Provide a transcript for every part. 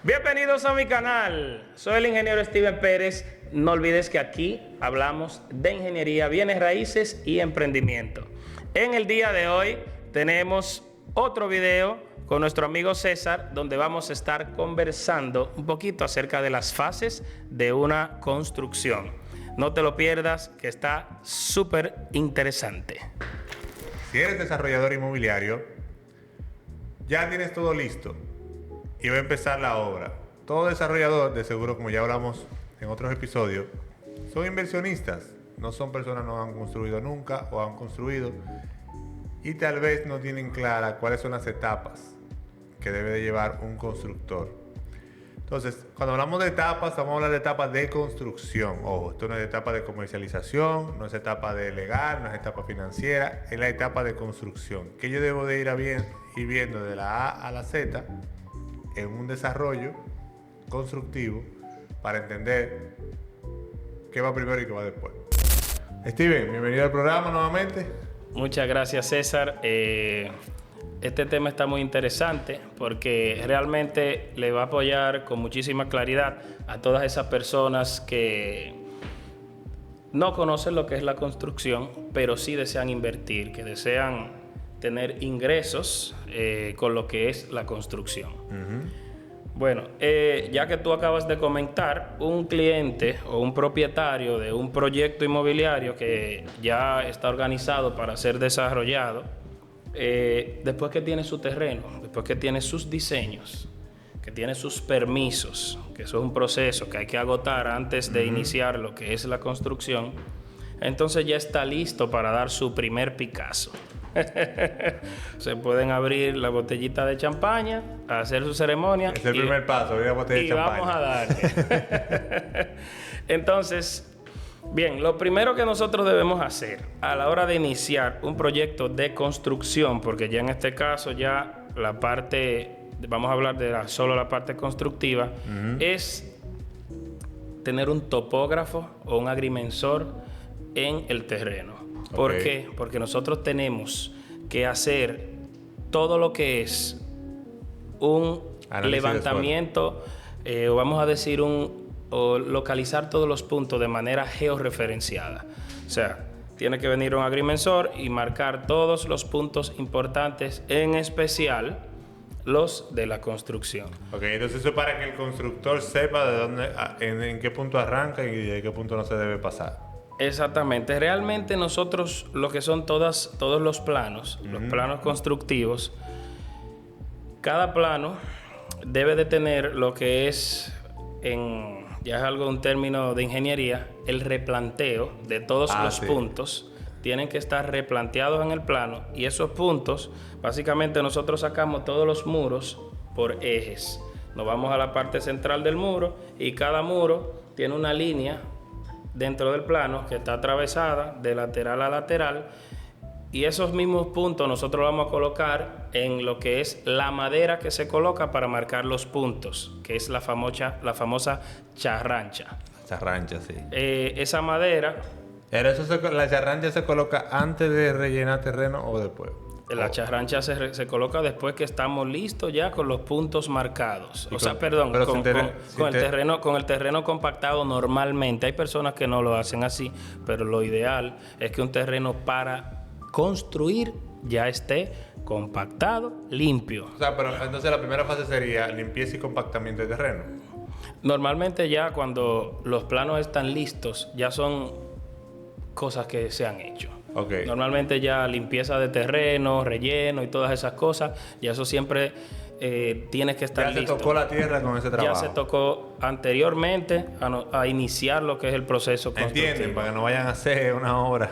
Bienvenidos a mi canal. Soy el ingeniero Steven Pérez. No olvides que aquí hablamos de ingeniería, bienes raíces y emprendimiento. En el día de hoy tenemos otro video con nuestro amigo César, donde vamos a estar conversando un poquito acerca de las fases de una construcción. No te lo pierdas, que está súper interesante. Si eres desarrollador inmobiliario, ya tienes todo listo y va a empezar la obra. Todo desarrollador, de seguro, como ya hablamos en otros episodios, son inversionistas. No son personas que no han construido nunca o han construido y tal vez no tienen clara cuáles son las etapas que debe de llevar un constructor. Entonces, cuando hablamos de etapas, vamos a hablar de etapas de construcción. Ojo, esto no es etapa de comercialización, no es etapa de legal, no es etapa financiera, es la etapa de construcción. Que yo debo de ir viendo de la A a la Z en un desarrollo constructivo para entender qué va primero y qué va después. Steven, bienvenido al programa nuevamente. Muchas gracias, César. Este tema está muy interesante porque realmente le va a apoyar con muchísima claridad a todas esas personas que no conocen lo que es la construcción, pero sí desean invertir, que desean tener ingresos con lo que es la construcción. Bueno, ya que tú acabas de comentar, un cliente o un propietario de un proyecto inmobiliario que ya está organizado para ser desarrollado, después que tiene su terreno, después que tiene sus diseños, que tiene sus permisos, que eso es un proceso que hay que agotar antes de iniciar lo que es la construcción, entonces ya está listo para dar su primer Picasso. Se pueden abrir la botellita de champaña, hacer su ceremonia. Es el primer paso, abrir la botella de champaña. Y vamos a darle. Entonces, bien, lo primero que nosotros debemos hacer a la hora de iniciar un proyecto de construcción, porque ya en este caso ya la parte, vamos a hablar de solo la parte constructiva, es tener un topógrafo o un agrimensor en el terreno. ¿Por qué? Porque nosotros tenemos que hacer todo lo que es un análisis levantamiento, o vamos a decir o localizar todos los puntos de manera georreferenciada. O sea, tiene que venir un agrimensor y marcar todos los puntos importantes, en especial los de la construcción. Ok, entonces eso para que el constructor sepa de dónde, en qué punto arranca y de qué punto no se debe pasar. Exactamente. Realmente nosotros, lo que son todos los planos, los planos constructivos, cada plano debe de tener lo que es, ya es algo, un término de ingeniería, el replanteo de todos los puntos. Tienen que estar replanteados en el plano, y esos puntos, básicamente nosotros sacamos todos los muros por ejes. Nos vamos a la parte central del muro y cada muro tiene una línea dentro del plano que está atravesada de lateral a lateral, y esos mismos puntos nosotros vamos a colocar en lo que es la madera que se coloca para marcar los puntos, que es la famosa charrancha. Charrancha, sí. Esa madera... Pero la charrancha se coloca antes de rellenar terreno o después. La charrancha se coloca después que estamos listos ya con los puntos marcados. Con el terreno compactado normalmente. Hay personas que no lo hacen así, pero lo ideal es que un terreno para construir ya esté compactado, limpio. O sea, pero entonces la primera fase sería limpieza y compactamiento de terreno. Normalmente ya cuando los planos están listos, ya son cosas que se han hecho. Okay. Normalmente ya limpieza de terreno, relleno y todas esas cosas, ya eso siempre tiene que estar listo. Ya se tocó la tierra con ese trabajo. Ya se tocó anteriormente a iniciar lo que es el proceso constructivo. ¿Entienden? Para que no vayan a hacer una obra.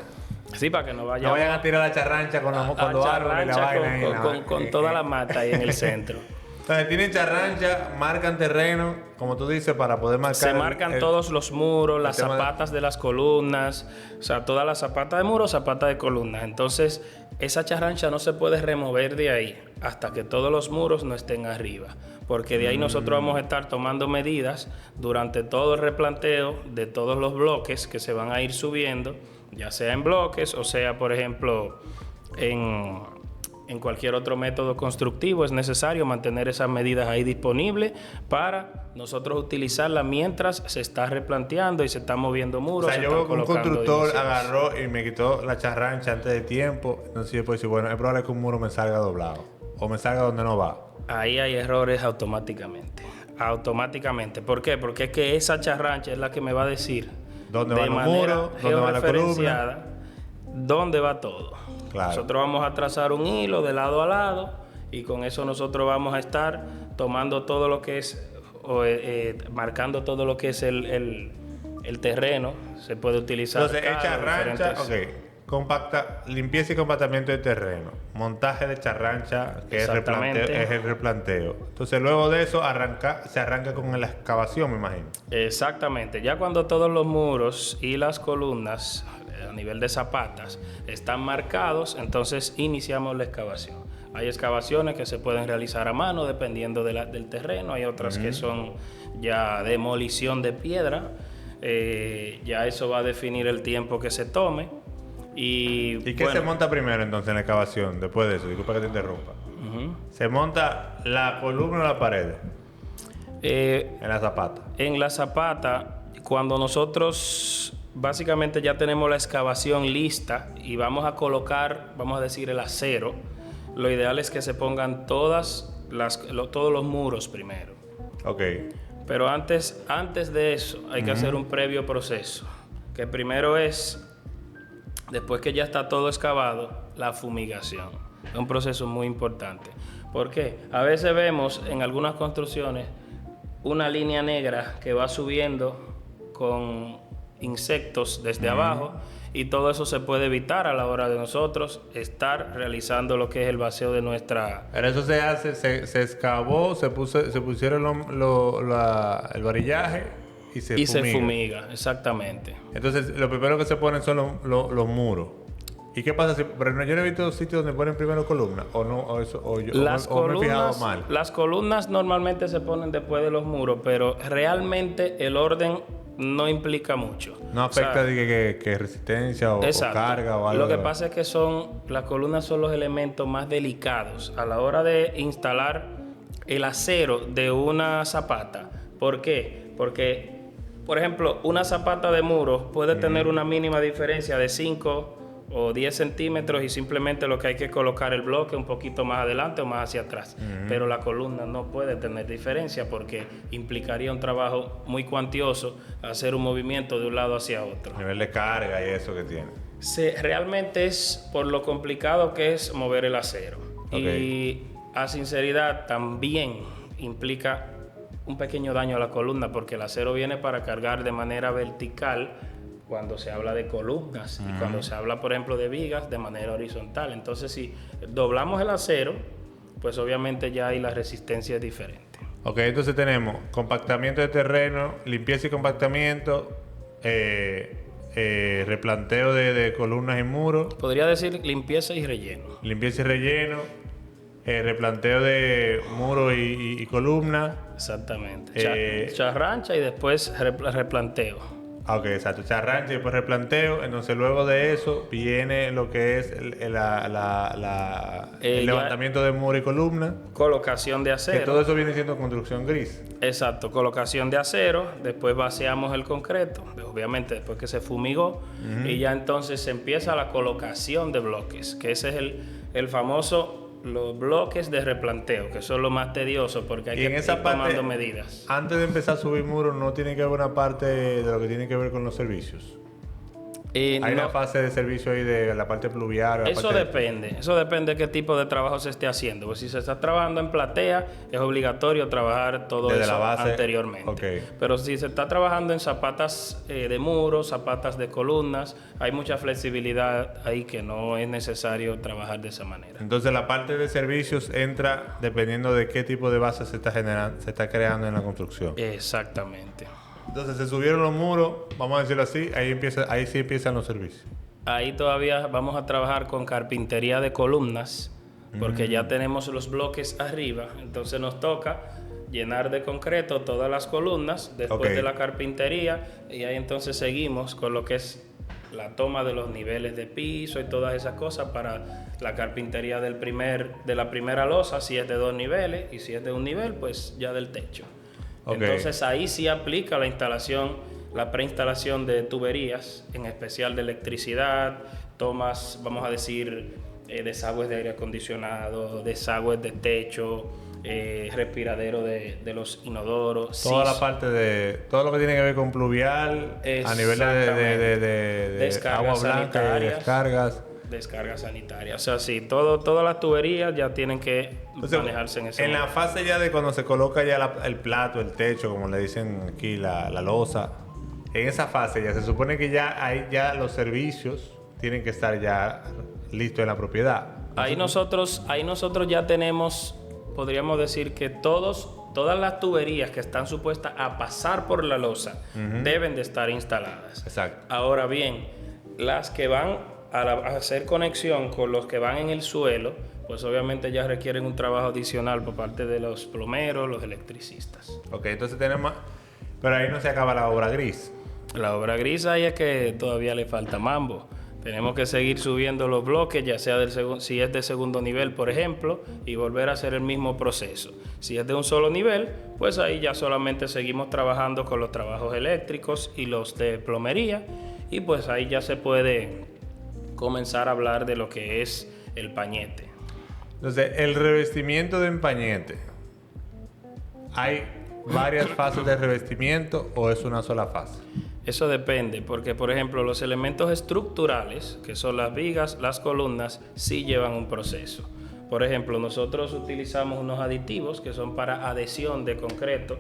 Sí, para que no vayan a tirar la charrancha con los árboles y la vaina. Con toda la mata ahí en el centro. Entonces tienen charrancha, marcan terreno, como tú dices, para poder marcar. Se marcan todos los muros, las zapatas de las columnas, o sea, todas las zapatas de muro, zapatas de columnas. Entonces, esa charrancha no se puede remover de ahí hasta que todos los muros no estén arriba, porque de ahí nosotros vamos a estar tomando medidas durante todo el replanteo de todos los bloques que se van a ir subiendo, ya sea en bloques o sea, por ejemplo, en cualquier otro método constructivo es necesario mantener esas medidas ahí disponibles para nosotros utilizarlas mientras se está replanteando y se están moviendo muros. O sea, yo veo que un constructor agarró y me quitó la charrancha antes de tiempo. Entonces yo puedo decir, bueno, es probable que un muro me salga doblado o me salga donde no va. Ahí hay errores automáticamente. ¿Por qué? Porque es que esa charrancha es la que me va a decir dónde va el muro, dónde va la columna, dónde va todo. Claro. Nosotros vamos a trazar un hilo de lado a lado y con eso nosotros vamos a estar tomando todo lo que es, marcando todo lo que es el terreno. Se puede utilizar. Entonces, charrancha, limpieza y compactamiento de terreno, montaje de charrancha, que es el replanteo. Entonces, luego de eso, se arranca con la excavación, me imagino. Exactamente. Ya cuando todos los muros y las columnas a nivel de zapatas están marcados, entonces iniciamos la excavación. Hay excavaciones que se pueden realizar a mano dependiendo del terreno, hay otras que son ya demolición de piedra, ya eso va a definir el tiempo que se tome. ¿Y qué se monta primero entonces en la excavación? Después de eso, disculpa que te interrumpa. ¿Se monta la columna o la pared? En la zapata. En la zapata, cuando nosotros básicamente ya tenemos la excavación lista y vamos a colocar, vamos a decir, el acero, lo ideal es que se pongan todos los muros primero. Ok. Pero antes de eso hay que hacer un previo proceso, que primero es, después que ya está todo excavado, la fumigación. Es un proceso muy importante. ¿Por qué? A veces vemos en algunas construcciones una línea negra que va subiendo con insectos desde abajo, y todo eso se puede evitar a la hora de nosotros estar realizando lo que es el vacío de nuestra... Pero eso se hace, se excavó, se pusieron el varillaje y se fumiga, exactamente. Entonces, lo primero que se ponen son los muros. ¿Y qué pasa si, pero yo no he visto sitios donde ponen primero columnas o no, o me he fijado mal? Las columnas normalmente se ponen después de los muros, pero realmente el orden no implica mucho. No afecta, o sea, que resistencia o carga o algo. Lo que pasa es que las columnas son los elementos más delicados a la hora de instalar el acero de una zapata. ¿Por qué? Porque, por ejemplo, una zapata de muro puede tener una mínima diferencia de 5 o 10 centímetros y simplemente lo que hay que colocar el bloque un poquito más adelante o más hacia atrás. Pero la columna no puede tener diferencia porque implicaría un trabajo muy cuantioso hacer un movimiento de un lado hacia otro. A nivel de carga y eso que tiene. Realmente es por lo complicado que es mover el acero. Okay. Y a sinceridad también implica un pequeño daño a la columna porque el acero viene para cargar de manera vertical cuando se habla de columnas y cuando se habla, por ejemplo, de vigas de manera horizontal. Entonces, si doblamos el acero, pues obviamente ya ahí la resistencia es diferente. Ok, entonces tenemos compactamiento de terreno, limpieza y compactamiento, replanteo de columnas y muros. Podría decir limpieza y relleno. Limpieza y relleno, replanteo de muro y columna. Exactamente. Charrancha y después replanteo. Ok, exacto. Charrancha y después replanteo. Entonces, luego de eso viene lo que es el levantamiento de muro y columna. Colocación de acero. Que todo eso viene siendo construcción gris. Exacto. Colocación de acero. Después vaciamos el concreto. Obviamente, después que se fumigó. Y ya entonces se empieza la colocación de bloques. Que ese es el famoso... los bloques de replanteo, que son lo más tedioso porque hay que ir tomando medidas. Antes de empezar a subir muros, ¿no tiene que haber una parte de lo que tiene que ver con los servicios? Hay una fase de servicio ahí de la parte pluvial. Eso depende de qué tipo de trabajo se esté haciendo. Pues si se está trabajando en platea, es obligatorio trabajar todo desde eso la base, anteriormente. Okay. Pero si se está trabajando en zapatas de muros, zapatas de columnas, hay mucha flexibilidad ahí que no es necesario trabajar de esa manera. Entonces la parte de servicios entra dependiendo de qué tipo de base se está creando en la construcción. Exactamente. Entonces se subieron los muros, vamos a decirlo así, ahí sí empiezan los servicios. Ahí todavía vamos a trabajar con carpintería de columnas, porque ya tenemos los bloques arriba, entonces nos toca llenar de concreto todas las columnas después de la carpintería, y ahí entonces seguimos con lo que es la toma de los niveles de piso y todas esas cosas para la carpintería de la primera losa, si es de 2 niveles, y si es de un nivel, pues ya del techo. Ok. Entonces ahí sí aplica la preinstalación de tuberías, en especial de electricidad, tomas, vamos a decir, desagües de aire acondicionado, desagües de techo, respiradero de los inodoros. Toda la parte de todo lo que tiene que ver con pluvial a nivel de agua blanca y descargas sanitarias. O sea, sí, todas las tuberías ya tienen que manejarse en ese En la momento. fase ya de cuando se coloca ya el plato, el techo, como le dicen aquí, la losa, en esa fase ya se supone que ya los servicios tienen que estar ya listos en la propiedad. Ahí nosotros ya tenemos, podríamos decir que todas las tuberías que están supuestas a pasar por la losa deben de estar instaladas. Exacto. Ahora bien, las que van a hacer conexión con los que van en el suelo, pues obviamente ya requieren un trabajo adicional por parte de los plomeros, los electricistas. Ok, entonces tenemos... Pero ahí no se acaba la obra gris. La obra gris ahí es que todavía le falta mambo. Tenemos que seguir subiendo los bloques, ya sea si es de segundo nivel, por ejemplo, y volver a hacer el mismo proceso. Si es de un solo nivel, pues ahí ya solamente seguimos trabajando con los trabajos eléctricos y los de plomería, y pues ahí ya se puede comenzar a hablar de lo que es el pañete. Entonces, el revestimiento de empañete, ¿hay varias fases de revestimiento o es una sola fase? Eso depende, porque por ejemplo los elementos estructurales, que son las vigas, las columnas, sí llevan un proceso. Por ejemplo, nosotros utilizamos unos aditivos que son para adhesión de concreto,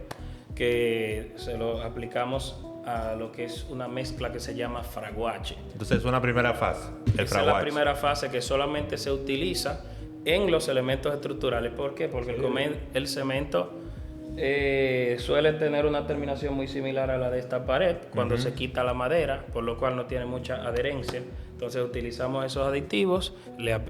que se lo aplicamos a lo que es una mezcla que se llama fraguache. Entonces, es una primera fase, el Esa es fraguache. la primera fase que solamente se utiliza en los elementos estructurales. ¿Por qué? Porque el cemento suele tener una terminación muy similar a la de esta pared cuando se quita la madera, por lo cual no tiene mucha adherencia. Entonces utilizamos esos aditivos,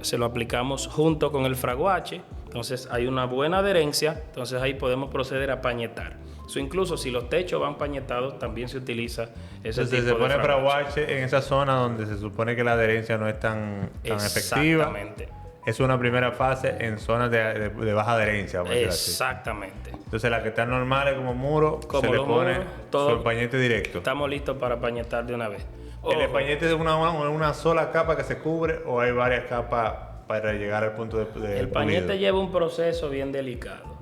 se lo aplicamos junto con el fraguache, entonces hay una buena adherencia, entonces ahí podemos proceder a pañetar. Eso incluso si los techos van pañetados, también se utiliza ese Entonces, tipo se pone de fraguache en esa zona donde se supone que la adherencia no es tan efectiva. Exactamente. Es una primera fase en zonas de baja adherencia, vamos a decir así. Exactamente. Entonces, las que están normales como muro, Como se le los pone muros, todo- su empañete directo. Estamos listos para pañetar de una vez. ¿El Ojo, empañete es una sola capa que se cubre o hay varias capas para llegar al punto de el pañete pulido? lleva un proceso bien delicado.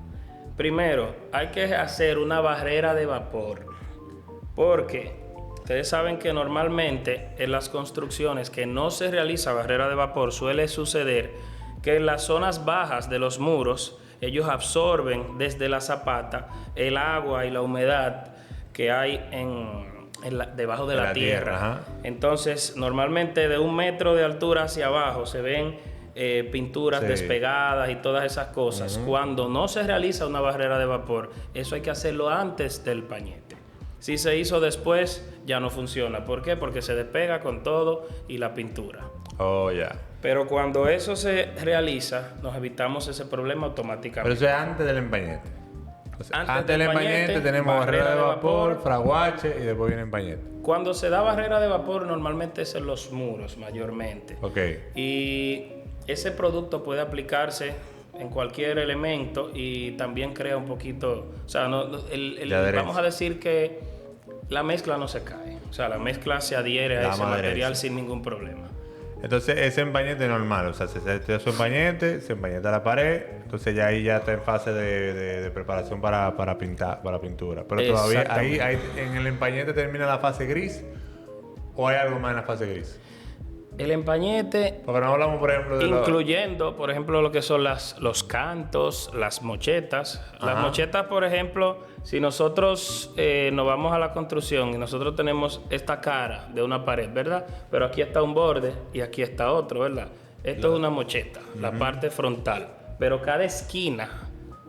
Primero, hay que hacer una barrera de vapor, porque ustedes saben que normalmente en las construcciones que no se realiza barrera de vapor suele suceder que en las zonas bajas de los muros ellos absorben desde la zapata el agua y la humedad que hay debajo de la tierra. Ajá. Entonces, normalmente de 1 metro de altura hacia abajo se ven pinturas Sí. despegadas y todas esas cosas. Cuando no se realiza una barrera de vapor, eso hay que hacerlo antes del pañete. Si se hizo después, ya no funciona. ¿Por qué? Porque se despega con todo y la pintura. Oh, ya. Pero cuando eso se realiza, nos evitamos ese problema Pero automáticamente. eso es antes del empañete. Entonces, Antes antes del del empañete empañete, tenemos barrera de vapor, vapor. fraguache y después viene empañete. Cuando se da barrera de vapor, normalmente es en los muros mayormente. Ok. Y ese producto puede aplicarse en cualquier elemento y también crea un poquito, o sea, adherencia. vamos a decir que la mezcla no se cae, o sea, la mezcla se adhiere a Da ese más material adherencia. sin ningún problema. Entonces, ese empañete normal, o sea, se hace su empañete, se empañeta la pared, entonces ya ahí ya está en fase de preparación para pintura. Pero todavía ahí en el empañete termina la fase gris o hay algo más en la fase gris. El empañete, Porque no hablamos, por ejemplo, de incluyendo, por ejemplo, lo que son los cantos, las mochetas. Las Ajá. mochetas, por ejemplo, si nosotros nos vamos a la construcción y nosotros tenemos esta cara de una pared, ¿verdad? Pero aquí está un borde y aquí está otro, ¿verdad? Esto es una mocheta, la parte frontal. Pero cada esquina,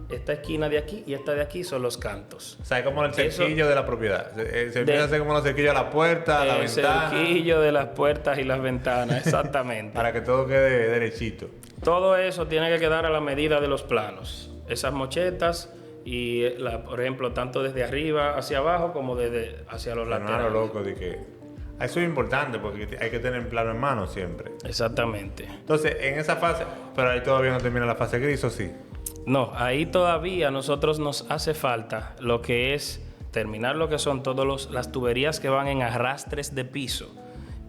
esta esquina de aquí y esta de aquí son los cantos. O sea, es como el Eso- cerquillo de la propiedad. Se empieza a hacer como los cerquillos de la puerta, la El ventana, cerquillo de las puertas y las ventanas, exactamente. para que todo quede derechito. Todo eso tiene que quedar a la medida de los planos. Esas mochetas y, por ejemplo, tanto desde arriba hacia abajo como desde hacia los Pero no a lo laterales. loco de que... Eso es importante porque hay que tener el plano en mano siempre. Exactamente. Entonces, en esa fase, pero ahí todavía no termina la fase gris, ¿o sí? No, ahí todavía a nosotros nos hace falta lo que es terminar lo que son todas las tuberías que van en arrastres de piso.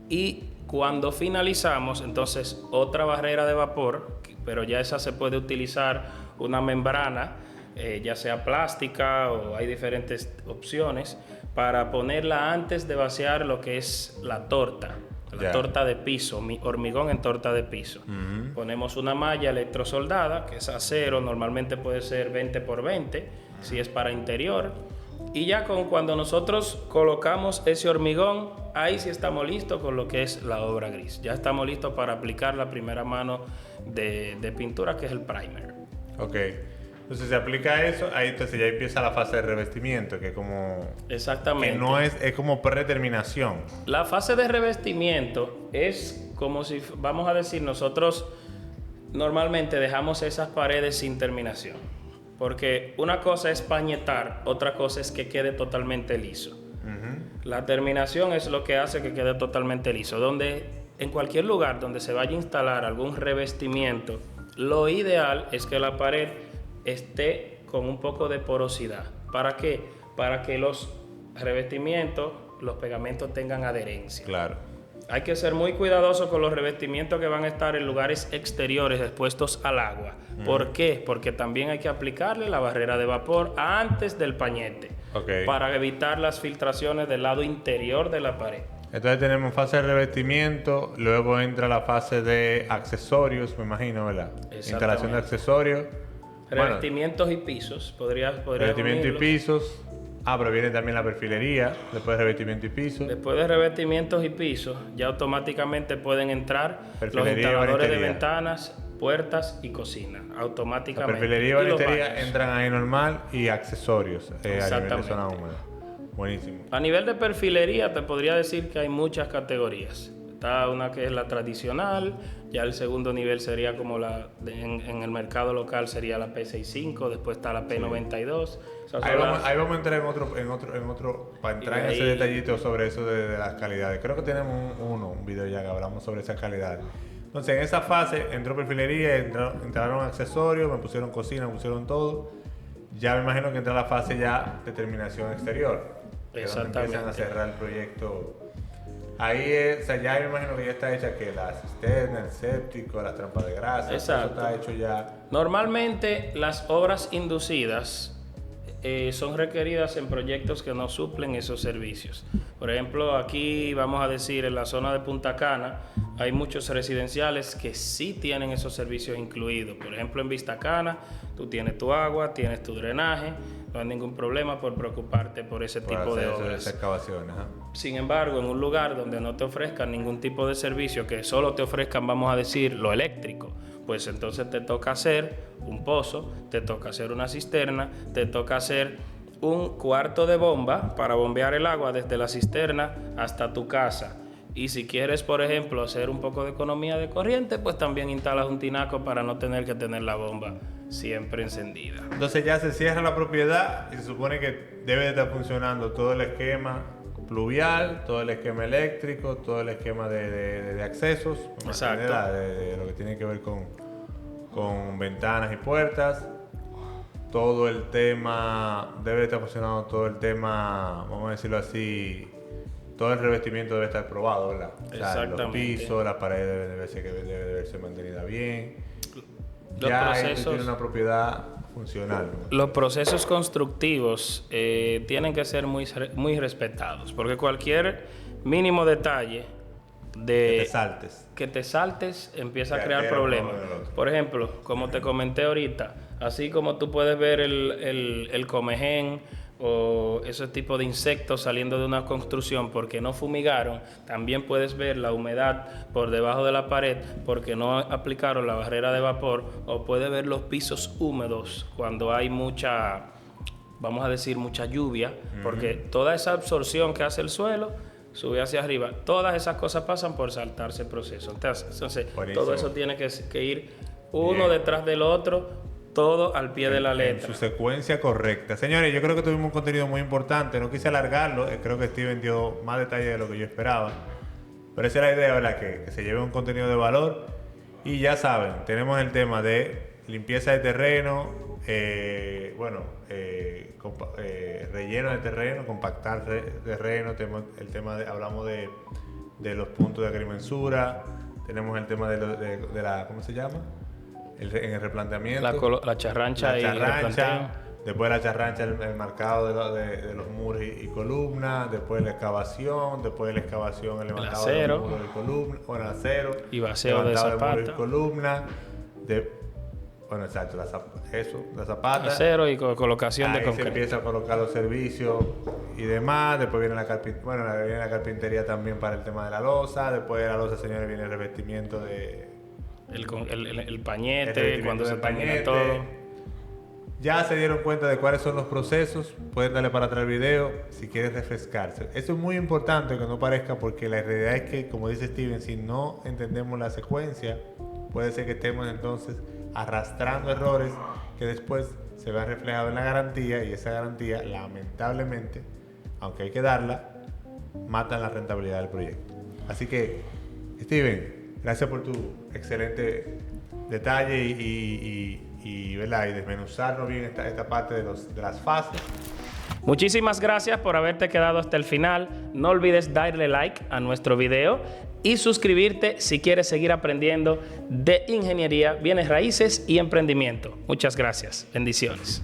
Y cuando finalizamos, entonces otra barrera de vapor, pero ya esa se puede utilizar una membrana, ya sea plástica o hay diferentes opciones, para ponerla antes de vaciar lo que es la torta. La torta de piso, hormigón en torta de piso. Ponemos una malla electrosoldada, que es acero, normalmente puede ser 20 por 20, si es para interior. Y ya cuando nosotros colocamos ese hormigón, ahí sí estamos listos con lo que es la obra gris. Ya estamos listos para aplicar la primera mano de pintura, que es el primer. Ok. Entonces se aplica eso, ahí entonces ya empieza la fase de revestimiento, que como... Exactamente. Que no es como predeterminación. La fase de revestimiento es como si, vamos a decir, nosotros normalmente dejamos esas paredes sin terminación. Porque una cosa es pañetar, otra cosa es que quede totalmente liso. La terminación es lo que hace que quede totalmente liso. Donde, en cualquier lugar donde se vaya a instalar algún revestimiento, lo ideal es que la pared esté con un poco de porosidad. ¿Para qué? Para que los revestimientos, los pegamentos tengan adherencia. Claro. Hay que ser muy cuidadoso con los revestimientos que van a estar en lugares exteriores expuestos al agua. ¿Por qué? Porque también hay que aplicarle la barrera de vapor antes del pañete, para evitar las filtraciones del lado interior de la pared. Entonces tenemos fase de revestimiento, luego entra la fase de accesorios, me imagino, ¿verdad? Instalación de accesorios. Revestimientos y pisos, podría revestimiento unirlos. y pisos. Pero viene también la perfilería, después de revestimiento y pisos. Después de revestimientos y pisos, ya automáticamente pueden entrar los instaladores de ventanas, puertas y cocina, automáticamente. La perfilería y banistería entran ahí normal y accesorios a nivel de zona húmeda. Buenísimo. A nivel de perfilería te podría decir que hay muchas categorías. Está una que es la tradicional, ya el segundo nivel sería como en el mercado local sería la P65, después está la P92. Ahí vamos a entrar en otro para entrar en ese detallito sobre eso de las calidades. Creo que tenemos un video ya que hablamos sobre esa calidad. Entonces en esa fase entró perfilería, entraron accesorios, me pusieron cocina, me pusieron todo. Ya me imagino que entra la fase ya de terminación exterior. Exactamente. Empiezan a cerrar el proyecto. Ahí ya me imagino que ya está hecha que la cisterna, el séptico, las trampas de grasa. Exacto. Eso está hecho ya. Normalmente las obras inducidas son requeridas en proyectos que no suplen esos servicios. Por ejemplo, aquí vamos a decir en la zona de Punta Cana hay muchos residenciales que sí tienen esos servicios incluidos. Por ejemplo, en Vista Cana tú tienes tu agua, tienes tu drenaje, no hay ningún problema por preocuparte por ese tipo de obras. Excavaciones, Sin embargo, en un lugar donde no te ofrezcan ningún tipo de servicio, que solo te ofrezcan, vamos a decir, lo eléctrico, pues entonces te toca hacer un pozo, te toca hacer una cisterna, te toca hacer un cuarto de bomba para bombear el agua desde la cisterna hasta tu casa. Y si quieres, por ejemplo, hacer un poco de economía de corriente, pues también instalas un tinaco para no tener que tener la bomba siempre encendida. Entonces ya se cierra la propiedad y se supone que debe de estar funcionando todo el esquema pluvial, todo el esquema eléctrico, todo el esquema de accesos. Exacto. De lo que tiene que ver con ventanas y puertas. Todo el tema, debe de estar funcionando todo el tema, vamos a decirlo así, todo el revestimiento debe estar probado, ¿verdad? Exactamente. Los pisos, las paredes debe de verse mantenida bien. Los ya procesos, tiene una propiedad funcional, ¿no? Los procesos constructivos tienen que ser muy respetados, porque cualquier mínimo detalle que te saltes empieza a crear problemas. Por ejemplo, como te comenté ahorita, así como tú puedes ver el comején o ese tipo de insectos saliendo de una construcción porque no fumigaron, también puedes ver la humedad por debajo de la pared porque no aplicaron la barrera de vapor, o puedes ver los pisos húmedos cuando hay mucha, vamos a decir, mucha lluvia, porque toda esa absorción que hace el suelo sube hacia arriba. Todas esas cosas pasan por saltarse el proceso. Entonces todo eso tiene que ir uno detrás del otro, todo al pie de la en letra. su secuencia correcta. Señores, yo creo que tuvimos un contenido muy importante. No quise alargarlo. Creo que Steven dio más detalle de lo que yo esperaba. Pero esa es la idea, ¿verdad? Que se lleve un contenido de valor. Y ya saben, tenemos el tema de limpieza de terreno, relleno de terreno, compactar terreno. El tema hablamos de los puntos de agrimensura. Tenemos el tema de la, ¿cómo se llama? En el replanteamiento. La charrancha y el replanteo. Después la charrancha, el marcado de los muros y columnas. Después la excavación. Después de la excavación, el levantado de los muros y columnas. Bueno, el acero. Y vacío de zapata. Muros y columnas. Exacto, la zapata. Acero y colocación de concreto. Se empieza a colocar los servicios y demás. Después viene viene la carpintería también para el tema de la losa. Después de la losa, señores, viene el revestimiento de... El pañete, cuando se pañeta todo. Ya se dieron cuenta de cuáles son los procesos. Pueden darle para atrás el video si quieren refrescarse. Eso es muy importante que no parezca, porque la realidad es que, como dice Steven, si no entendemos la secuencia, puede ser que estemos entonces arrastrando errores que después se vean reflejados en la garantía, y esa garantía, lamentablemente, aunque hay que darla, matan la rentabilidad del proyecto. Así que, Steven, gracias por tu excelente detalle y desmenuzarnos bien esta parte de las fases. Muchísimas gracias por haberte quedado hasta el final. No olvides darle like a nuestro video y suscribirte si quieres seguir aprendiendo de ingeniería, bienes raíces y emprendimiento. Muchas gracias. Bendiciones.